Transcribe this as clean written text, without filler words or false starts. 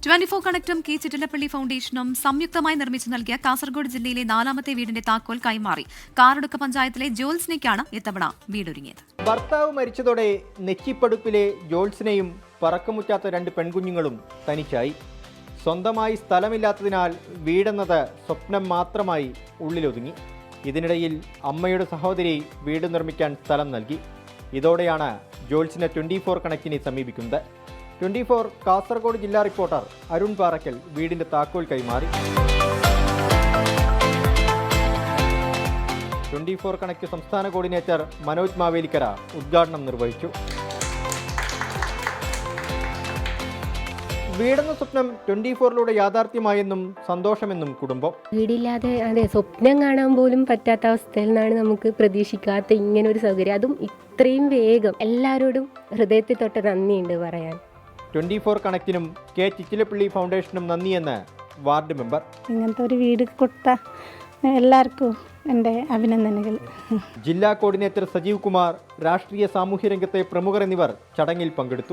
24 കണക്റ്റും K Chittilappilly ഫൗണ്ടേഷനും സംയുക്തമായി നിർമ്മിച്ചു നൽകിയ കാസർഗോഡ് ജില്ലയിലെ 4ാമത്തെ വീടിന്റെ താക്കോൽ കൈമാറി. കാറടുക്ക പഞ്ചായത്തിലെ ജോത്സ്നയ്ക്കാണ് ഇത്തവണ വീടൊരുങ്ങിയത്. ഭർത്താവ് മരിച്ചതോടെ നെച്ചിപ്പടുപ്പിലെ ജോത്സ്നയും പറക്കമുറ്റാത്ത 2 പെൺകുഞ്ഞുങ്ങളും തനിച്ചായി. സ്വന്തമായി സ്ഥലമില്ലാത്തതിനാൽ വീടെന്നത് സ്വപ്നം മാത്രമായി ഉള്ളിലൊതുങ്ങി. ഇതിനിടയിൽ അമ്മയുടെ സഹോദരി വീട് നിർമ്മിക്കാൻ സ്ഥലം നൽകി. ഇതോടെയാണ് ജോത്സ്ന 24 കണക്റ്റിനെ സമീപിക്കുന്നത്. 24 കാസർഗോഡ് ജില്ലാ റിപ്പോർട്ടർ അരുൺ പാറക്കൽ വീടിന്റെ താക്കോൽ കൈമാറി. 24 കണക്റ്റ് സംസ്ഥാന കോർഡിനേറ്റർ മനോജ് മാവേലിക്കര ഉദ്ഘാടനം നിർവഹിച്ചു. വീടെന്ന സ്വപ്നം 24 യാഥാർത്ഥ്യമായെന്നും സന്തോഷമെന്നും കുടുംബം. വീടില്ലാതെ സ്വപ്നം കാണാൻ പോലും പറ്റാത്ത അവസ്ഥയിൽ നിന്നാണ് നമുക്ക് പ്രതീക്ഷിക്കാത്ത ഇങ്ങനെ ഒരു സൗകര്യം, അതും ഇത്രയും വേഗം. എല്ലാവരോടും ഹൃദയത്തിൽ തൊട്ട് നന്ദിയുണ്ട് പറയാൻ. 24 കണക്റ്റിനും കെ ചിറ്റിലപ്പള്ളി ഫൗണ്ടേഷനും നന്ദിയെന്ന് വാർഡ് മെമ്പർ. ഇങ്ങനത്തെ ഒരു വീട് കൊടുത്ത എല്ലാവർക്കും എൻ്റെ അഭിനന്ദനങ്ങൾ. ജില്ലാ കോർഡിനേറ്റർ സജീവ് കുമാർ, രാഷ്ട്രീയ സാമൂഹ്യ രംഗത്തെ പ്രമുഖർ എന്നിവർ ചടങ്ങിൽ പങ്കെടുത്തു.